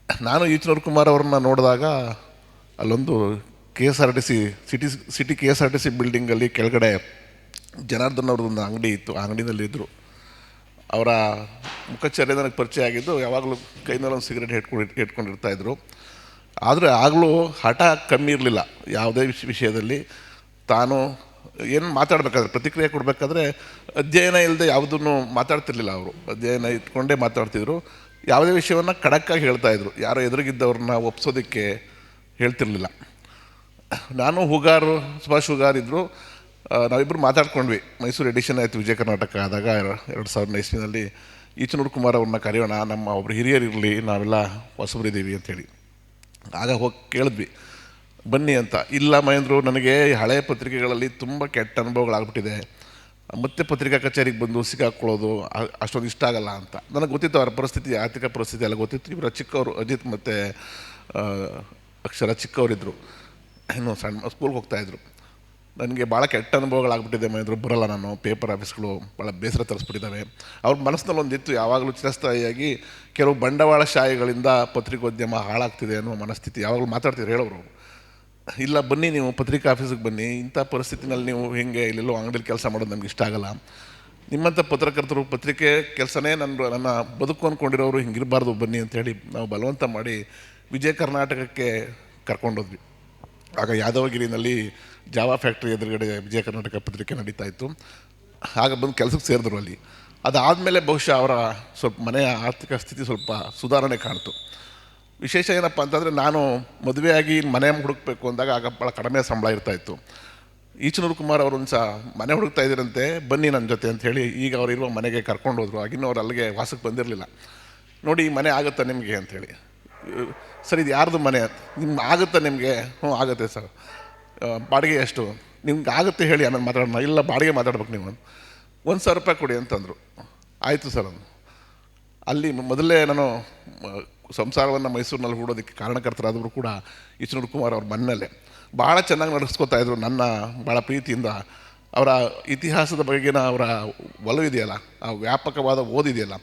ನಾನು ಈಚನೂರು ಕುಮಾರ್ ಅವ್ರನ್ನ ನೋಡಿದಾಗ ಅಲ್ಲೊಂದು KSRTC ಸಿಟಿ KSRTC ಬಿಲ್ಡಿಂಗಲ್ಲಿ ಕೆಳಗಡೆ ಜನಾರ್ದನ್ ಅವ್ರದ್ದೊಂದು ಅಂಗಡಿ ಇತ್ತು. ಆ ಅಂಗಡಿನಲ್ಲಿದ್ದರು. ಅವರ ಮುಖಚರ್ಯ ನನಗೆ ಪರಿಚಯ ಆಗಿದ್ದು, ಯಾವಾಗಲೂ ಕೈನಲ್ಲೊಂದು ಸಿಗರೇಟ್ ಇಟ್ಕೊಂಡಿರ್ತಾಯಿದ್ರು. ಆದರೆ ಆಗಲೂ ಹಠ ಕಮ್ಮಿ ಇರಲಿಲ್ಲ. ಯಾವುದೇ ವಿಷಯದಲ್ಲಿ ತಾನು ಏನು ಮಾತಾಡಬೇಕಾದ್ರೆ, ಪ್ರತಿಕ್ರಿಯೆ ಕೊಡಬೇಕಾದ್ರೆ ಅಧ್ಯಯನ ಇಲ್ಲದೆ ಯಾವುದನ್ನು ಮಾತಾಡ್ತಿರ್ಲಿಲ್ಲ. ಅವರು ಅಧ್ಯಯನ ಇಟ್ಕೊಂಡೇ ಮಾತಾಡ್ತಿದ್ರು. ಯಾವುದೇ ವಿಷಯವನ್ನು ಖಡಕ್ಕಾಗಿ ಹೇಳ್ತಾಯಿದ್ರು. ಯಾರೋ ಎದುರಿಗಿದ್ದವ್ರನ್ನ ಒಪ್ಸೋದಕ್ಕೆ ಹೇಳ್ತಿರ್ಲಿಲ್ಲ. ನಾನು ಸುಭಾಷ್ ಹುಗಾರ್ ಇದ್ದರು. ನಾವಿಬ್ಬರು ಮಾತಾಡ್ಕೊಂಡ್ವಿ. ಮೈಸೂರು ಎಡಿಷನ್ ಆಯಿತು ವಿಜಯ ಕರ್ನಾಟಕ ಆದಾಗ 2000 ಇಸ್ವಿನಲ್ಲಿ. ಈಚನೂರು ಕುಮಾರ್ ಅವ್ರನ್ನ ಕರೆಯೋಣ, ನಮ್ಮ ಒಬ್ಬರು ಹಿರಿಯರಿರಲಿ, ನಾವೆಲ್ಲ ಹೊಸಬರಿದ್ದೀವಿ ಅಂಥೇಳಿ. ಆಗ ಹೋಗಿ ಕೇಳಿದ್ವಿ, ಬನ್ನಿ ಅಂತ. ಇಲ್ಲ ಮಹೇಂದ್ರು, ನನಗೆ ಹಳೆಯ ಪತ್ರಿಕೆಗಳಲ್ಲಿ ತುಂಬ ಕೆಟ್ಟ ಅನುಭವಗಳಾಗ್ಬಿಟ್ಟಿದೆ, ಮತ್ತೆ ಪತ್ರಿಕಾ ಕಚೇರಿಗೆ ಬಂದು ಸಿಕ್ಕಾಕೊಳ್ಳೋದು ಅಷ್ಟೊಂದು ಇಷ್ಟ ಆಗಲ್ಲ ಅಂತ. ನನಗೆ ಗೊತ್ತಿತ್ತು ಅವರ ಪರಿಸ್ಥಿತಿ, ಆರ್ಥಿಕ ಪರಿಸ್ಥಿತಿ ಎಲ್ಲ ಗೊತ್ತಿತ್ತು. ಇವರ ಚಿಕ್ಕವರು ಅಜಿತ್ ಮತ್ತು ಅಕ್ಷರ ಚಿಕ್ಕವರಿದ್ದರು, ಇನ್ನೂ ಸಣ್ಣ ಸ್ಕೂಲ್ಗೆ ಹೋಗ್ತಾಯಿದ್ರು. ನನಗೆ ಭಾಳ ಕೆಟ್ಟ ಅನುಭವಗಳಾಗ್ಬಿಟ್ಟಿದೆ ಮಹೇಂದ್ರು, ಬರೋಲ್ಲ ನಾನು, ಪೇಪರ್ ಆಫೀಸ್ಗಳು ಭಾಳ ಬೇಸರ ತರಿಸ್ಬಿಟ್ಟಿದ್ದಾವೆ. ಅವ್ರ ಮನಸ್ಸಿನಲ್ಲಿ ಒಂದಿತ್ತು, ಯಾವಾಗಲೂ ಚಿರಸ್ಥಾಯಿಯಾಗಿ ಕೆಲವು ಬಂಡವಾಳಶಾಹಿಗಳಿಂದ ಪತ್ರಿಕೋದ್ಯಮ ಹಾಳಾಗ್ತಿದೆ ಅನ್ನೋ ಮನಸ್ಥಿತಿ. ಯಾವಾಗಲೂ ಮಾತಾಡ್ತಿದ್ರು ಹೇಳೋರು. ಇಲ್ಲ ಬನ್ನಿ, ನೀವು ಪತ್ರಿಕಾ ಆಫೀಸಿಗೆ ಬನ್ನಿ, ಇಂಥ ಪರಿಸ್ಥಿತಿನಲ್ಲಿ ನೀವು ಹೇಗೆ ಇಲ್ಲೆಲ್ಲೋ ಅಂಗಡಿಯಲ್ಲಿ ಕೆಲಸ ಮಾಡೋದು ನಮ್ಗೆ ಇಷ್ಟ ಆಗಲ್ಲ. ನಿಮ್ಮಂಥ ಪತ್ರಕರ್ತರು ಪತ್ರಿಕೆ ಕೆಲಸನೇ ನನ್ನ ಬದುಕು ಅಂದ್ಕೊಂಡಿರೋರು ಹಿಂಗಿರಬಾರ್ದು, ಬನ್ನಿ ಅಂಥೇಳಿ ನಾವು ಬಲವಂತ ಮಾಡಿ ವಿಜಯ ಕರ್ನಾಟಕಕ್ಕೆ ಕರ್ಕೊಂಡೋದ್ವಿ. ಆಗ ಯಾದವಗಿರಿನಲ್ಲಿ ಜಾವಾ ಫ್ಯಾಕ್ಟ್ರಿ ಎದುರುಗಡೆ ವಿಜಯ ಕರ್ನಾಟಕ ಪತ್ರಿಕೆ ನಡೀತಾ ಇತ್ತು. ಆಗ ಬಂದು ಕೆಲಸಕ್ಕೆ ಸೇರಿದ್ರು ಅಲ್ಲಿ. ಅದಾದಮೇಲೆ ಬಹುಶಃ ಅವರ ಸ್ವಲ್ಪ ಮನೆಯ ಆರ್ಥಿಕ ಸ್ಥಿತಿ ಸ್ವಲ್ಪ ಸುಧಾರಣೆ ಕಾಣ್ತು. ವಿಶೇಷ ಏನಪ್ಪ ಅಂತಂದರೆ, ನಾನು ಮದುವೆಯಾಗಿ ಮನೆ ಹುಡುಕಬೇಕು ಅಂದಾಗ ಆಗ ಭಾಳ ಕಡಿಮೆ ಸಂಬಳ ಇರ್ತಾಯಿತ್ತು. ಈಚನೂರು ಕುಮಾರ್ ಅವರು ಒಂದು ಮನೆ ಹುಡುಕ್ತಾ ಇದ್ದೀರಂತೆ, ಬನ್ನಿ ನನ್ನ ಜೊತೆ ಅಂಥೇಳಿ ಈಗ ಅವ್ರು ಇರುವ ಮನೆಗೆ ಕರ್ಕೊಂಡು ಹೋದರು. ಆಗಿನ್ನೂ ಅವ್ರು ಅಲ್ಲಿಗೆ ವಾಸಕ್ಕೆ ಬಂದಿರಲಿಲ್ಲ. ನೋಡಿ, ಈ ಮನೆ ಆಗುತ್ತಾ ನಿಮಗೆ ಅಂಥೇಳಿ. ಸರ್, ಇದು ಯಾರ್ದು ಮನೆ? ನಿಮ್ಗೆ ಆಗುತ್ತಾ ನಿಮಗೆ? ಹ್ಞೂ ಆಗುತ್ತೆ ಸರ್. ಬಾಡಿಗೆ ಎಷ್ಟು? ನಿಮ್ಗೆ ಆಗುತ್ತೆ ಹೇಳಿ, ಆಮೇಲೆ ಮಾತಾಡೋಣ. ಇಲ್ಲ, ಬಾಡಿಗೆ ಮಾತಾಡ್ಬೇಕು ನೀವು. 1,000 ರೂಪಾಯಿ ಕೊಡಿ ಅಂತಂದರು. ಆಯಿತು ಸರ್ ಅಂದು. ಅಲ್ಲಿ ಮೊದಲೇ ನಾನು ಸಂಸಾರವನ್ನು ಮೈಸೂರಿನಲ್ಲಿ ಹೂಡೋದಕ್ಕೆ ಕಾರಣಕರ್ತರಾದರೂ ಕೂಡ ಈಚನೂರು ಕುಮಾರ್ ಅವ್ರ ಮನೆಯಲ್ಲೇ ಭಾಳ ಚೆನ್ನಾಗಿ ನಡೆಸ್ಕೊತಾಯಿದ್ರು. ನನ್ನ ಭಾಳ ಪ್ರೀತಿಯಿಂದ ಅವರ ಇತಿಹಾಸದ ಬಗೆಗಿನ ಅವರ ಒಲವಿದೆಯಲ್ಲ, ಆ ವ್ಯಾಪಕವಾದ ಓದಿದೆಯಲ್ಲ,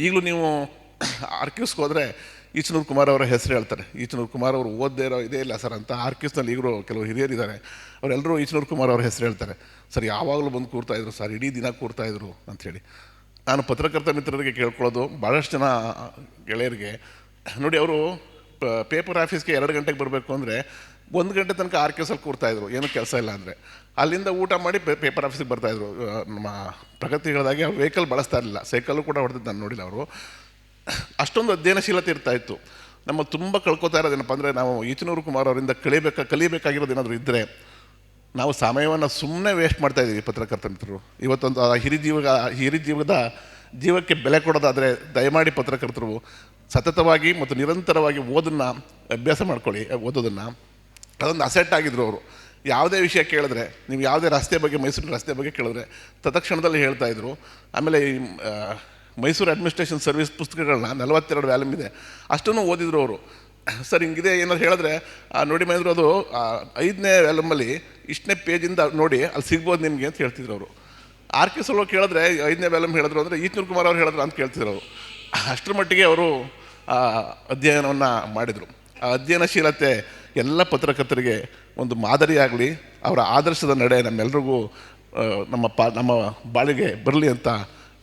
ಈಗಲೂ ನೀವು ಆರ್ಕಿವ್ಸ್ಗೆ ಹೋದರೆ ಈಚನೂರು ಕುಮಾರ್ ಅವರ ಹೆಸರು ಹೇಳ್ತಾರೆ. ಈಚನೂರು ಕುಮಾರ್ ಅವರು ಓದದೇ ಇರೋ ಇದೇ ಇಲ್ಲ ಸರ್ ಅಂತ. ಆರ್ಕಿವ್ಸ್ನಲ್ಲಿ ಈಗಲೂ ಕೆಲವು ಹಿರಿಯರಿದ್ದಾರೆ, ಅವರೆಲ್ಲರೂ ಈಚನೂರು ಕುಮಾರ್ ಅವ್ರ ಹೆಸರು ಹೇಳ್ತಾರೆ. ಸರ್, ಯಾವಾಗಲೂ ಬಂದು ಕೂರ್ತಾಯಿದ್ರು ಸರ್, ಇಡೀ ದಿನ ಕೂರ್ತಾಯಿದ್ರು ಅಂಥೇಳಿ. ನಾನು ಪತ್ರಕರ್ತ ಮಿತ್ರರಿಗೆ ಕೇಳ್ಕೊಳ್ಳೋದು, ಭಾಳಷ್ಟು ಜನ ಗೆಳೆಯರಿಗೆ, ನೋಡಿ, ಅವರು ಪೇಪರ್ ಆಫೀಸ್ಗೆ 2 ಗಂಟೆಗೆ ಬರಬೇಕು ಅಂದರೆ 1 ಗಂಟೆ ತನಕ ಆರ್ಕಿವ್ಸಲ್ಲಿ ಕೂರ್ತಾಯಿದ್ರು, ಏನೂ ಕೆಲಸ ಇಲ್ಲ ಅಂದರೆ. ಅಲ್ಲಿಂದ ಊಟ ಮಾಡಿ ಪೇಪರ್ ಆಫೀಸಿಗೆ ಬರ್ತಾಯಿದ್ರು. ನಮ್ಮ ಪ್ರಗತಿ ಹೇಳಿದಾಗೆ ಅವ್ರು ವೆಹಿಕಲ್ ಬಳಸ್ತಾ ಇರಲಿಲ್ಲ, ಸೈಕಲ್ಲು ಕೂಡ ಹೊಡೆದಿದ್ದು ನಾನು ನೋಡಿಲ್ಲ ಅವರು. ಅಷ್ಟೊಂದು ಅಧ್ಯಯನಶೀಲತೆ ಇರ್ತಾಯಿತ್ತು. ನಮ್ಮ ತುಂಬ ಕಳ್ಕೊತಾ ಇರೋದೇನಪ್ಪ ಅಂದರೆ, ನಾವು ಈಚನೂರು ಕುಮಾರ್ ಅವರಿಂದ ಕಲಿಬೇಕಾಗಿರೋದು ಏನಾದರೂ ಇದ್ದರೆ, ನಾವು ಸಮಯವನ್ನು ಸುಮ್ಮನೆ ವೇಸ್ಟ್ ಮಾಡ್ತಾಯಿದ್ದೀವಿ ಪತ್ರಕರ್ತ ಮಿತ್ರರು. ಇವತ್ತೊಂದು ಹಿರಿಜೀವದ ಜೀವಕ್ಕೆ ಬೆಲೆ ಕೊಡೋದಾದರೆ ದಯಮಾಡಿ ಪತ್ರಕರ್ತರು ಸತತವಾಗಿ ಮತ್ತು ನಿರಂತರವಾಗಿ ಅಭ್ಯಾಸ ಮಾಡ್ಕೊಳ್ಳಿ. ಓದೋದನ್ನು ಅದೊಂದು ಅಸೆಟ್ ಆಗಿದ್ರು ಅವರು. ಯಾವುದೇ ವಿಷಯ ಕೇಳಿದ್ರೆ, ನೀವು ಯಾವುದೇ ರಸ್ತೆ ಬಗ್ಗೆ, ಮೈಸೂರಿನ ರಸ್ತೆ ಬಗ್ಗೆ ಕೇಳಿದ್ರೆ ತತ್ಕ್ಷಣದಲ್ಲಿ ಹೇಳ್ತಾಯಿದ್ರು. ಆಮೇಲೆ ಈ ಮೈಸೂರು ಅಡ್ಮಿನಿಸ್ಟ್ರೇಷನ್ ಸರ್ವಿಸ್ ಪುಸ್ತಕಗಳನ್ನ 42 ವ್ಯಾಲ್ಯೂಮ್ ಇದೆ, ಅಷ್ಟನ್ನು ಓದಿದ್ರು ಅವರು. ಸರ್, ಹಿಂಗಿದೆ ಏನಾದ್ರು ಹೇಳಿದ್ರೆ, ನೋಡಿ ಮಹೇಂದ್ರು, ಅದು 5ನೇ ವ್ಯಾಲ್ಯೂಮಲ್ಲಿ ಇಷ್ಟನೇ ಪೇಜಿಂದ ನೋಡಿ, ಅಲ್ಲಿ ಸಿಗ್ಬೋದು ನಿಮಗೆ ಅಂತ ಹೇಳ್ತಿದ್ರು ಅವರು. ಆರ್ಕಿವ್ಸಲ್ಲಿ ಕೇಳಿದ್ರೆ 5ನೇ ವ್ಯಾಲ್ಯೂಮ್ ಹೇಳಿದ್ರು ಅಂದರೆ ಈಚನೂರು ಕುಮಾರ್ ಅವ್ರು ಹೇಳಿದ್ರು ಅಂತ ಕೇಳ್ತಿದ್ರು ಅವರು. ಅಷ್ಟರ ಮಟ್ಟಿಗೆ ಅವರು ಅಧ್ಯಯನವನ್ನು ಮಾಡಿದರು. ಆ ಅಧ್ಯಯನಶೀಲತೆ ಎಲ್ಲ ಪತ್ರಕರ್ತರಿಗೆ ಒಂದು ಮಾದರಿಯಾಗಲಿ, ಅವರ ಆದರ್ಶದ ನಡೆ ನಮ್ಮೆಲ್ರಿಗೂ ನಮ್ಮ ಬಾಳಿಗೆ ಬರಲಿ ಅಂತ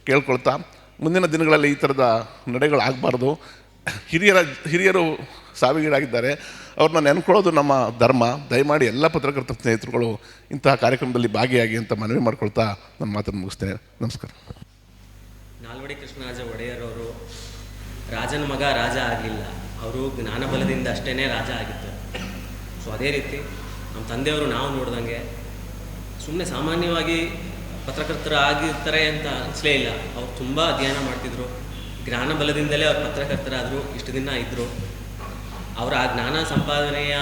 ಕೇಳ್ಕೊಳ್ತಾ, ಮುಂದಿನ ದಿನಗಳಲ್ಲಿ ಈ ಥರದ ನಡೆಗಳಾಗಬಾರ್ದು. ಹಿರಿಯರು ಸಾವಿಗೀಡಾಗಿದ್ದಾರೆ, ಅವ್ರನ್ನ ನೆನ್ಕೊಳ್ಳೋದು ನಮ್ಮ ಧರ್ಮ. ದಯಮಾಡಿ ಎಲ್ಲ ಪತ್ರಕರ್ತ ಸ್ನೇಹಿತರುಗಳು ಇಂತಹ ಕಾರ್ಯಕ್ರಮದಲ್ಲಿ ಭಾಗಿಯಾಗಿ ಅಂತ ಮನವಿ ಮಾಡ್ಕೊಳ್ತಾ ನನ್ನ ಮಾತನ್ನು ಮುಗಿಸ್ತೇನೆ. ನಮಸ್ಕಾರ. ನಾಲ್ವಡಿ ಕೃಷ್ಣರಾಜ ಒಡೆಯರವರು ರಾಜನ ಮಗ ರಾಜ ಆಗಲಿಲ್ಲ, ಅವರು ಜ್ಞಾನಬಲದಿಂದ ಅಷ್ಟೇ ರಾಜ ಆಗಿತ್ತು. ಸೊ ಅದೇ ರೀತಿ ನಮ್ಮ ತಂದೆಯವರು ನಾವು ನೋಡ್ದಂಗೆ ಸುಮ್ಮನೆ ಸಾಮಾನ್ಯವಾಗಿ ಪತ್ರಕರ್ತರು ಆಗಿರ್ತಾರೆ ಅಂತ ಅನಿಸಲೇ ಇಲ್ಲ. ಅವ್ರು ತುಂಬ ಅಧ್ಯಯನ ಮಾಡ್ತಿದ್ರು. ಜ್ಞಾನ ಬಲದಿಂದಲೇ ಅವ್ರು ಪತ್ರಕರ್ತರಾದರು, ಇಷ್ಟು ದಿನ ಇದ್ದರು. ಅವರ ಆ ಜ್ಞಾನ ಸಂಪಾದನೆಯ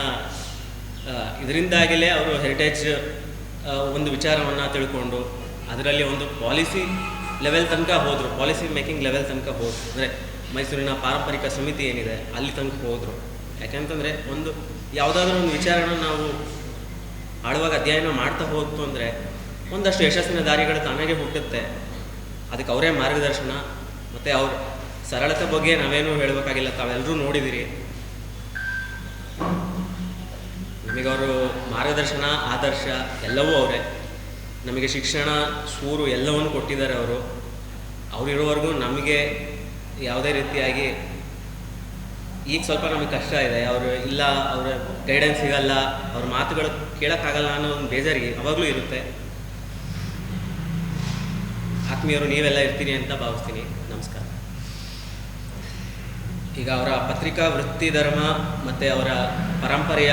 ಇದರಿಂದಾಗಲೇ ಅವರು ಹೆರಿಟೇಜ್ ಒಂದು ವಿಚಾರವನ್ನು ತಿಳ್ಕೊಂಡು ಅದರಲ್ಲಿ ಒಂದು ಪಾಲಿಸಿ ಲೆವೆಲ್ ತನಕ ಹೋದರು, ಪಾಲಿಸಿ ಮೇಕಿಂಗ್ ಲೆವೆಲ್ ತನಕ ಹೋದರು. ಅಂದರೆ ಮೈಸೂರಿನ ಪಾರಂಪರಿಕ ಸಮಿತಿ ಏನಿದೆ ಅಲ್ಲಿ ತನಕ ಹೋದರು. ಯಾಕೆಂತಂದರೆ ಯಾವುದಾದ್ರೂ ಒಂದು ವಿಚಾರನ ನಾವು ಆಳುವಾಗ ಅಧ್ಯಯನ ಮಾಡ್ತಾ ಹೋಗ್ತು ಅಂದರೆ ಒಂದಷ್ಟು ಯಶಸ್ಸಿನ ದಾರಿಗಳು ತಾನಾಗೆ ಹುಟ್ಟುತ್ತೆ. ಅದಕ್ಕೆ ಅವರೇ ಮಾರ್ಗದರ್ಶನ ಮತ್ತು ಅವ್ರ ಸರಳತೆ ಬಗ್ಗೆ ನಾವೇನು ಹೇಳಬೇಕಾಗಿಲ್ಲ, ತಾವೆಲ್ಲರೂ ನೋಡಿದ್ದೀರಿ. ನಮಗವರು ಮಾರ್ಗದರ್ಶನ, ಆದರ್ಶ ಎಲ್ಲವೂ ಅವರೇ. ನಮಗೆ ಶಿಕ್ಷಣ, ಸೂರು ಎಲ್ಲವನ್ನು ಕೊಟ್ಟಿದ್ದಾರೆ ಅವರು. ಅವರಿರೋವರೆಗೂ ನಮಗೆ ಯಾವುದೇ ರೀತಿಯಾಗಿ ಈಗ ಸ್ವಲ್ಪ ನಮಗೆ ಕಷ್ಟ ಇದೆ. ಅವರು ಇಲ್ಲ, ಅವರ ಗೈಡೆನ್ಸ್ ಸಿಗಲ್ಲ, ಅವ್ರ ಮಾತುಗಳು ಕೇಳೋಕ್ಕಾಗಲ್ಲ ಅನ್ನೋ ಒಂದು ಬೇಜಾರಿಗೆ ಅವಾಗಲೂ ಇರುತ್ತೆ. ಆತ್ಮೀಯರು ನೀವೆಲ್ಲ ಇರ್ತೀರಿ ಅಂತ ಭಾವಿಸ್ತೀನಿ. ನಮಸ್ಕಾರ. ಈಗ ಅವರ ಪತ್ರಿಕಾ ವೃತ್ತಿ ಧರ್ಮ ಮತ್ತು ಅವರ ಪರಂಪರೆಯ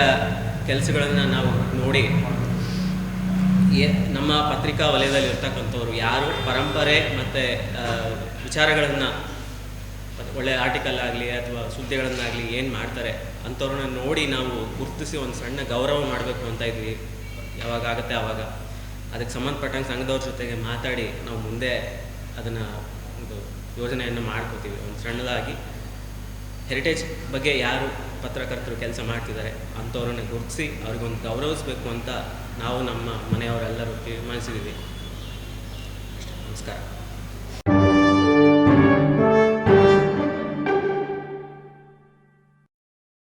ಕೆಲಸಗಳನ್ನು ನಾವು ನೋಡಿ, ನಮ್ಮ ಪತ್ರಿಕಾ ವಲಯದಲ್ಲಿ ಇರ್ತಕ್ಕಂಥವ್ರು ಯಾರು ಪರಂಪರೆ ಮತ್ತು ವಿಚಾರಗಳನ್ನು, ಒಳ್ಳೆಯ ಆರ್ಟಿಕಲ್ ಆಗಲಿ ಅಥವಾ ಸುದ್ದಿಗಳನ್ನಾಗಲಿ ಏನು ಮಾಡ್ತಾರೆ ಅಂಥವ್ರನ್ನ ನೋಡಿ ನಾವು ಗುರುತಿಸಿ ಒಂದು ಸಣ್ಣ ಗೌರವ ಮಾಡಬೇಕು ಅಂತ ಇದ್ವಿ. ಯಾವಾಗ ಆಗುತ್ತೆ ಆವಾಗ ಅದಕ್ಕೆ ಸಂಬಂಧಪಟ್ಟಂಗೆ ಸಂಘದವ್ರ ಜೊತೆಗೆ ಮಾತಾಡಿ ನಾವು ಮುಂದೆ ಅದನ್ನು ಒಂದು ಯೋಜನೆಯನ್ನು ಮಾಡ್ಕೋತೀವಿ. ಒಂದು ಸಣ್ಣದಾಗಿ ಹೆರಿಟೇಜ್ ಬಗ್ಗೆ ಯಾರು ಪತ್ರಕರ್ತರು ಕೆಲಸ ಮಾಡ್ತಿದ್ದಾರೆ ಅಂಥವ್ರನ್ನ ಗುರುತಿಸಿ ಅವ್ರಿಗೊಂದು ಗೌರವಿಸಬೇಕು ಅಂತ ನಾವು ನಮ್ಮ ಮನೆಯವರೆಲ್ಲರೂ ತೀರ್ಮಾನಿಸಿದ್ದೀವಿ. ನಮಸ್ಕಾರ.